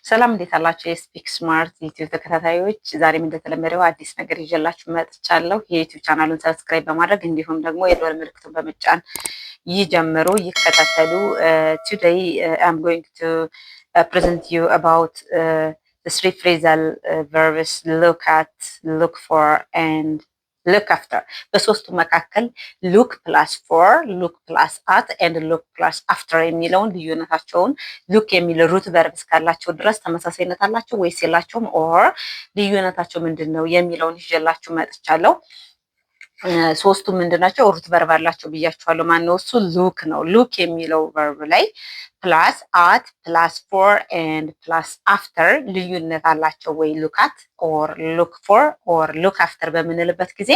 ሰላም እንዴት አላችሁ? የስፒክ ስማርት ዩቲዩብ ተከታታዮች ዛሬም እንደተለመደው አዲስ ነገር ይዤላችሁ መጥቻለሁ። የዩቲዩብ ቻናሉን ሰብስክራይብ በማድረግ እንዲሁም ደግሞ የደወል ምልክቱን በመጫን ይጀምሩ፣ ይከታተሉ። Today I'm going to present you about the three phrasal verbs look at, look for and look after. በሶስቱ መካከል ሉክ ፕላስ ፎር ሉክ ፕላስ አት ኤንድ ሉክ ፕላስ አፍተር የሚለውን ልዩነታቸውን ሉክ የሚል ሩት ቨርብ እስካላቸው ድረስ ተመሳሳይነት አላቸው ወይስ የላቸውም ኦር ልዩነታቸው ምንድን ነው የሚለውን ይዤላችሁ መጥቻለሁ። ሶስቱ ምንድናቸው? ሩት ቨርብ አላቸው ብያችኋለሁ። ማነው እሱ? ሉክ ነው። ሉክ የሚለው ቨርብ ላይ ፕላስ አት ፕላስ ፎር ኤንድ ፕላስ አፍተር ልዩነት አላቸው ወይ? ሉክ አት ኦር ሉክ ፎር ኦር ሉክ አፍተር በምንልበት ጊዜ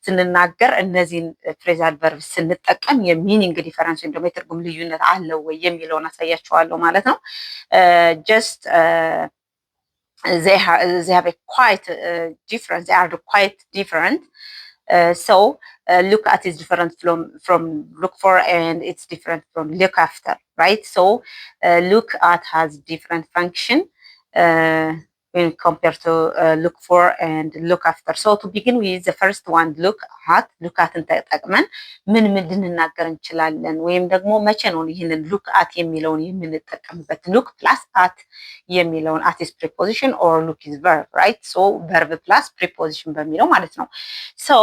ስንናገር እነዚህን ፍሬዛል ቨርብ ስንጠቀም የሚኒንግ ዲፈረንስ ወይም ደግሞ የትርጉም ልዩነት አለው ወይ የሚለውን አሳያችኋለሁ ማለት ነው። ጀስት they have a quite different. They are quite different. So look at is different from look for and it's different from look after, right? So look at has different function when compared to look for and look after. So to begin with the first one, look at ተጠቅመን ምን ልንናገር እንችላለን ወይም ደግሞ መቼ ነው ይህንን look at የሚለውን የምንጠቀምበት? look plus at የሚለውን at is preposition or look is verb, right? So verb plus preposition በሚለው ማለት ነው. So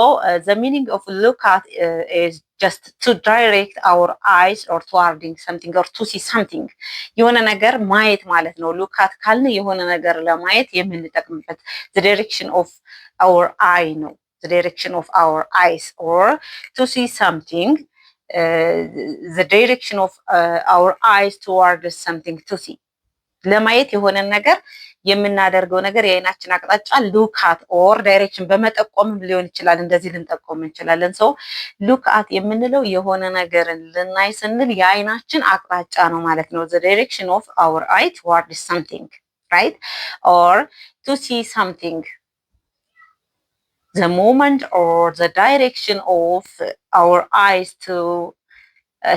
the meaning of look at is just to direct our eyes or towarding something or to see something. የሆነ ነገር ማየት ማለት ነው። look at ካልን የሆነ ነገር ለማየት የምንጠቅምበት the direction of our eye ነው። the direction of our eyes or to see something, the direction of our eyes towards something to see. ለማየት የሆነ ነገር የምናደርገው ነገር የአይናችን አቅጣጫ ሉክ አት ኦር ዳይሬክሽን በመጠቆም ሊሆን ይችላል። እንደዚህ ልንጠቆም እንችላለን። ሰው ሉክ አት የምንለው የሆነ ነገርን ልናይ ስንል የአይናችን አቅጣጫ ነው ማለት ነው። the direction of our eye towards something, right? or to see something, the movement or the direction of our eyes to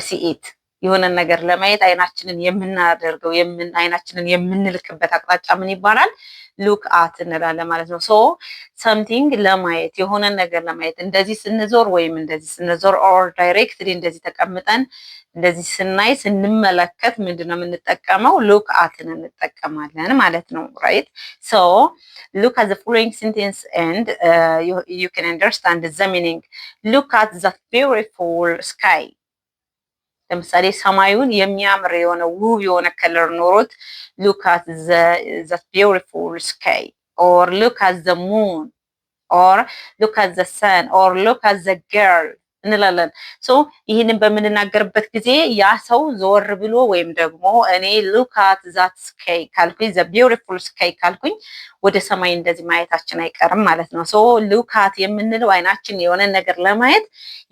see it. የሆነ ነገር ለማየት አይናችንን የምናደርገው አይናችንን የምንልክበት አቅጣጫ ምን ይባላል? ሉክ አት እንላለን ማለት ነው። ሶ ሰምቲንግ ለማየት የሆነ ነገር ለማየት እንደዚህ ስንዞር ወይም እንደዚህ ስንዞር ኦር ዳይሬክትሊ እንደዚህ ተቀምጠን እንደዚህ ስናይ ስንመለከት ምንድነው የምንጠቀመው? ሉክ አትን እንጠቀማለን ማለት ነው። ራይት ሶ look at the following sentence and you can understand the meaning. Look at that beautiful sky. ለምሳሌ ሰማዩን የሚያምር የሆነ ውብ የሆነ ከለር ኖሮት look at that beautiful sky or look at the moon or look at the sun or look at the girl እንላለን። ሶ ይህንን በምንናገርበት ጊዜ ያ ሰው ዞር ብሎ ወይም ደግሞ እኔ look at that sky ካልኩኝ the beautiful sky ካልኩኝ ወደ ሰማይ እንደዚህ ማየታችን አይቀርም ማለት ነው። ሶ look at የምንለው አይናችን የሆነ ነገር ለማየት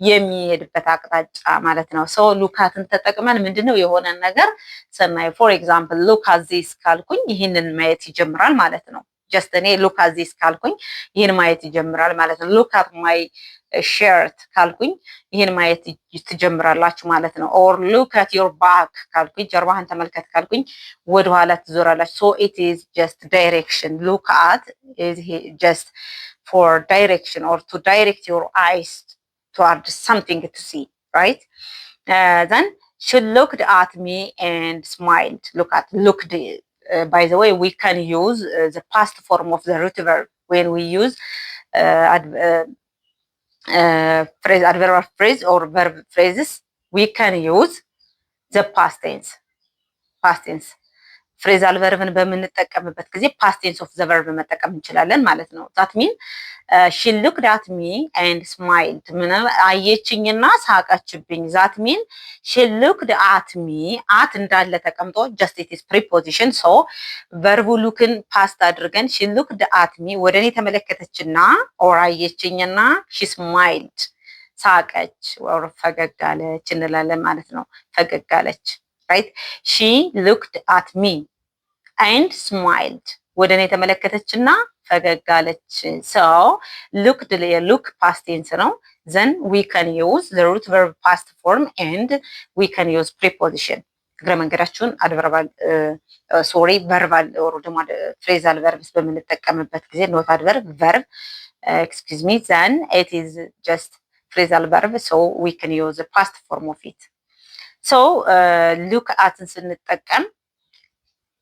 የሚሄድበት አቅጣጫ ማለት ነው። ሶ look atን ተጠቅመን ምንድነው የሆነ ነገር ሰናይ for example look at this ካልኩኝ ይህንን ማየት ይጀምራል ማለት ነው። just እኔ look at this ካልኩኝ ይህን ማየት ይጀምራል ማለት ነው። look at my shirt ካልኩኝ ይህን ማየት ትጀምራላችሁ ማለት ነው። or look at your back ካልኩኝ ጀርባህን ተመልከት ካልኩኝ ወደ ኋላ ትዞራላችሁ። so it is just direction. look at is just for direction or to direct your eyes towards something to see, right? Then she looked at me and smiled. Looked by the way, we can use the past form of the root verb when we use phrase, adverbial phrase or verb phrases. We can use the past tense. ፍሬዛል ቨርብን በምንጠቀምበት ጊዜ past tense of the verb መጠቀም እንችላለን ማለት ነው። that mean she looked at me and smiled. ምን አየችኝና ሳቀችብኝ። that mean she looked at me at እንዳለ ተቀምጦ just it is preposition. so verb lookን past አድርገን she looked at me ወደኔ ተመለከተችና or አየችኝና she smiled ሳቀች or ፈገግ አለች እንላለን ማለት ነው። ፈገግ አለች right? she looked at me and smiled ወደኔ ተመለከተችና ፈገግ አለች። so look past tense ነው። then we can use the root verb past form and we can use preposition. እግረ መንገዳችሁን አድቨርባል ቨርባል ኦር ደግሞ ፍሬዛል ቨርብስ በምንጠቀምበት ጊዜ ኖት አድቨርብ ቨርብ excuse me, then it is just phrasal verb, so we can use the past form of it. So look at ስንጠቀም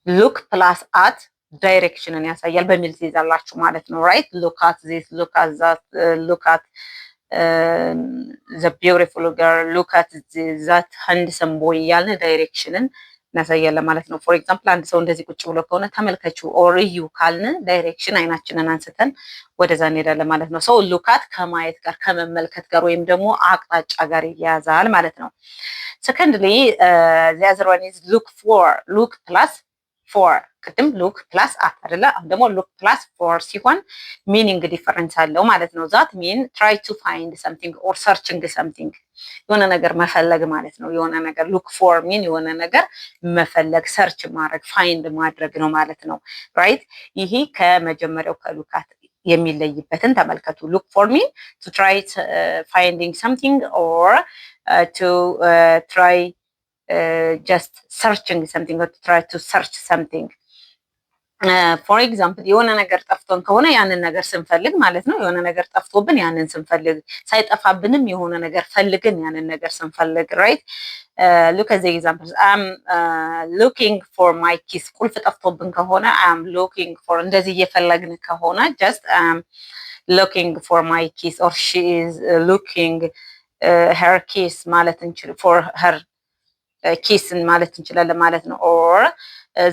look plus at ዳይሬክሽንን ያሳያል በሚል ትይዛላችሁ ማለት ነው። right, look at this, look at that, look at the beautiful girl, look at that handsome boy እያልን ዳይሬክሽንን እናሳያለን ማለት ነው። ፎር ኤግዛምፕል አንድ ሰው እንደዚህ ቁጭ ብሎ ከሆነ ተመልከቹ ኦር እዩ ካልን ዳይሬክሽን አይናችንን አንስተን ወደዛ እንሄዳለን ማለት ነው። ሰው ሉካት ከማየት ጋር ከመመልከት ጋር ወይም ደግሞ አቅጣጫ ጋር ይያዛል ማለት ነው። ሰከንድሊ the other one is look for, look plus for ቅድም ሉክ ፕላስ አት አይደለ? አሁን ደግሞ ሉክ ፕላስ ፎር ሲሆን ሚኒንግ ዲፈረንስ አለው ማለት ነው። ዛት ሚን ትራይ ቱ ፋይንድ ሰምቲንግ ኦር ሰርችንግ ሰምቲንግ የሆነ ነገር መፈለግ ማለት ነው። የሆነ ነገር ሉክ ፎር ሚን የሆነ ነገር መፈለግ፣ ሰርች ማድረግ፣ ፋይንድ ማድረግ ነው ማለት ነው። ራይት። ይሄ ከመጀመሪያው ከሉካት የሚለይበትን ተመልከቱ። ሉክ ፎር ሚን ቱ ትራይ ፋይንዲንግ ሰምቲንግ ኦር ቱ ትራይ just searching something or to try to search something. ፎር ኤግዛምፕል የሆነ ነገር ጠፍቶን ከሆነ ያንን ነገር ስንፈልግ ማለት ነው። የሆነ ነገር ጠፍቶብን ያንን ስንፈልግ፣ ሳይጠፋብንም የሆነ ነገር ፈልግን ያንን ነገር ስንፈልግ ራይት። ሉክ አት ዘ ኤግዛምፕልስ አም ሉኪንግ ፎር ማይ ኪስ። ቁልፍ ጠፍቶብን ከሆነ አም ሉኪንግ ፎር እንደዚህ እየፈለግን ከሆነ ጀስት አም ሉኪንግ ፎር ማይ ኪስ ኦር ሺ ኢዝ ሉኪንግ ሄር ኪስ ማለት እንችል ፎር ሄር ኪስን ማለት እንችላለን ማለት ነው። ኦር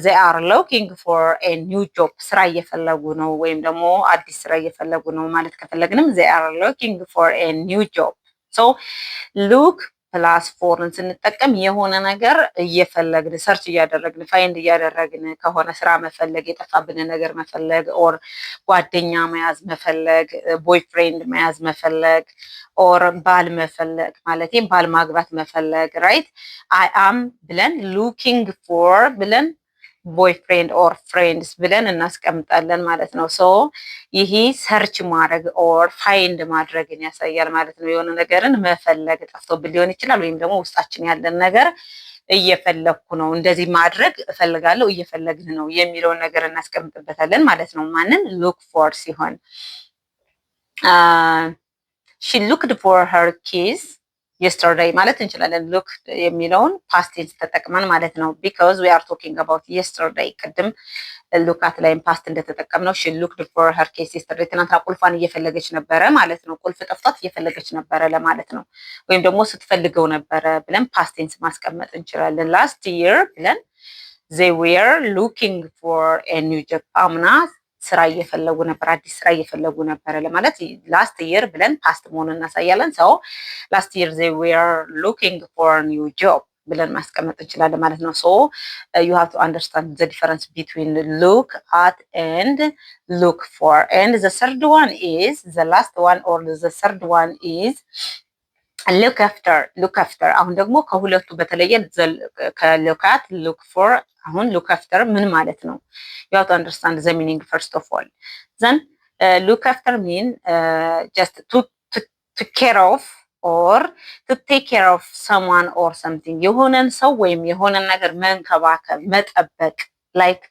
they are looking for a new job ስራ እየፈለጉ ነው ወይም ደግሞ አዲስ ስራ እየፈለጉ ነው ማለት ከፈለግንም they are looking for a new job. so look ፕላስ ፎርን ስንጠቀም የሆነ ነገር እየፈለግን ሰርች እያደረግን ፋይንድ እያደረግን ከሆነ ስራ መፈለግ፣ የጠፋብን ነገር መፈለግ፣ ኦር ጓደኛ መያዝ መፈለግ፣ ቦይፍሬንድ መያዝ መፈለግ፣ ኦር ባል መፈለግ ማለት ባል ማግባት መፈለግ ራይት። አይ አም ብለን ሉኪንግ ፎር ብለን ቦይፍሬንድ ኦር ፍሬንድስ ብለን እናስቀምጣለን ማለት ነው። ሶ ይሄ ሰርች ማድረግ ኦር ፋይንድ ማድረግን ያሳያል ማለት ነው። የሆነ ነገርን መፈለግ ጠፍቶብን ሊሆን ይችላል፣ ወይም ደግሞ ውስጣችን ያለን ነገር እየፈለግኩ ነው፣ እንደዚህ ማድረግ እፈልጋለሁ፣ እየፈለግን ነው የሚለውን ነገር እናስቀምጥበታለን ማለት ነው። ማንን ሉክ ፎር ሲሆን she looked for her keys yesterday ማለት እንችላለን። ሉክ የሚለውን ፓስት ቴንስ ተጠቅመን ማለት ነው። because we are talking about yesterday ቅድም ሉካት ላይም ፓስት እንደተጠቀምነው she looked for her keys yesterday ትናንትና ቁልፏን እየፈለገች ነበረ ማለት ነው። ቁልፍ ጠፍቷት እየፈለገች ነበረ ለማለት ነው። ወይም ደግሞ ስትፈልገው ነበረ ብለን ፓስት ቴንስ ማስቀመጥ እንችላለን። last year ብለን they were looking for a new job አምና ስራ እየፈለጉ ነበር፣ አዲስ ስራ እየፈለጉ ነበር ለማለት ላስት ይር ብለን ፓስት መሆኑን እናሳያለን። ሰው ላስት ይር they were looking for a new job ብለን ማስቀመጥ እንችላለን ማለት ነው። so you have to understand the difference between look at and look for. And the third one is the last one, or the third one is look after. look after አሁን ደግሞ ከሁለቱ በተለየ ከlook at look for አሁን look after ምን ማለት ነው? you have to understand the meaning first of all. then look after mean just to care of or to take care of someone or something የሆነን ሰው ወይም የሆነን ነገር መንከባከብ፣ መጠበቅ ላይክ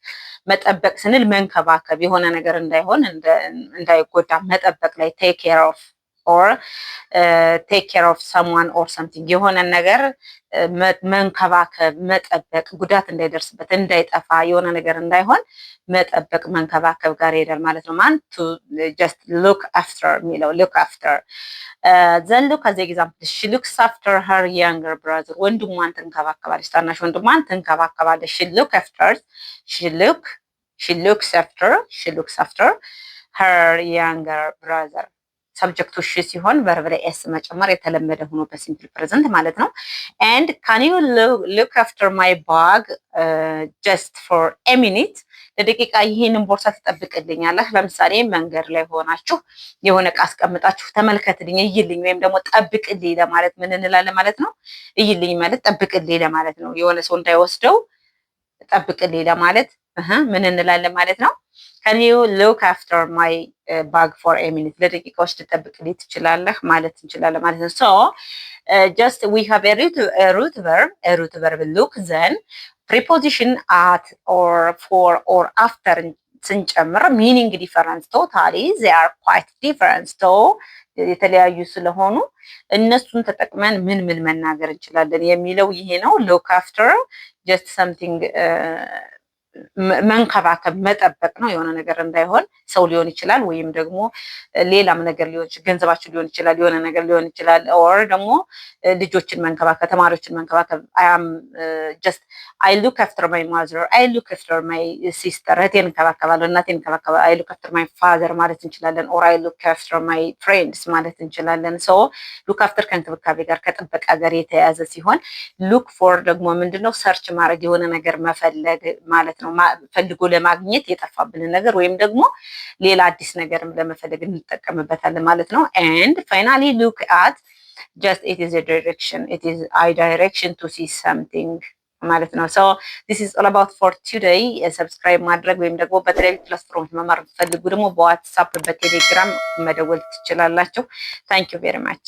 መጠበቅ ስንል መንከባከብ የሆነ ነገር እንዳይሆን እንዳይጎዳ መጠበቅ ላይ take care of or take care of someone or something የሆነ ነገር መንከባከብ፣ መጠበቅ፣ ጉዳት እንዳይደርስበት እንዳይጠፋ የሆነ ነገር እንዳይሆን መጠበቅ መንከባከብ ጋር ይሄዳል ማለት ነው። ማን to just look after የሚለው look after. then look as example she looks after her younger brother ወንድሟን ትንከባከባለች፣ ታናሽ ወንድሟን ትንከባከባለች። she looks after her younger brother ሰብጀክቱ ሺ ሲሆን ቨርብ ላይ ኤስ መጨመር የተለመደ ሆኖ በሲምፕል ፕሬዘንት ማለት ነው። and can you look after my bag just for a minute ለደቂቃ ይሄንን ቦርሳ ትጠብቅልኛለህ? ለምሳሌ መንገድ ላይ ሆናችሁ የሆነ ዕቃ አስቀምጣችሁ ተመልከትልኝ፣ እይልኝ ወይም ደግሞ ጠብቅልኝ ለማለት ምን እንላለን ማለት ነው? እይልኝ ማለት ጠብቅልኝ ለማለት ነው። የሆነ ሰው እንዳይወስደው ጠብቅልኝ ለማለት ምን እንላለን ማለት ነው? can you look after my bag for a minute? ለደቂቃዎች ልጠብቅልኝ ትችላለህ ማለት እንችላለን ማለት ነው። so just we have a root verb look, then preposition at or for or after ስንጨምር ሚኒንግ ዲፈረንስ ቶታሊ they are quite different so የተለያዩ ስለሆኑ እነሱን ተጠቅመን ምን ምን መናገር እንችላለን የሚለው ይሄ ነው። ሎክ አፍተር ጀስት ሰምቲንግ መንከባከብ መጠበቅ ነው። የሆነ ነገር እንዳይሆን ሰው ሊሆን ይችላል፣ ወይም ደግሞ ሌላም ነገር ሊሆን ይችላል፣ ገንዘባችን ሊሆን ይችላል፣ የሆነ ነገር ሊሆን ይችላል። ኦር ደግሞ ልጆችን መንከባከብ፣ ተማሪዎችን መንከባከብ። አይ ሉክ አፍተር ማይ ማዘር፣ አይ ሉክ አፍተር ማይ ሲስተር፣ እህቴን እንከባከባለሁ፣ እናቴን እንከባከባለሁ። አይ ሉክ አፍተር ማይ ፋዘር ማለት እንችላለን። ኦር አይ ሉክ አፍተር ማይ ፍሬንድስ ማለት እንችላለን። ሶ ሉክ አፍተር ከእንክብካቤ ጋር ከጥበቃ ጋር የተያያዘ ሲሆን ሉክ ፎር ደግሞ ምንድነው? ሰርች ማድረግ፣ የሆነ ነገር መፈለግ ማለት ነው። ፈልጎ ለማግኘት የጠፋብንን ነገር ወይም ደግሞ ሌላ አዲስ ነገርም ለመፈለግ እንጠቀምበታለን ማለት ነው። and finally look at just it is a direction, it is a direction to see something ማለት ነው። so this is all about for today. ሰብስክራይብ ማድረግ ወይም ደግሞ በተለያዩ ፕላትፎርሞች መማር ፈልጉ ደግሞ በዋትስአፕ በቴሌግራም መደወል ትችላላችሁ። thank you very much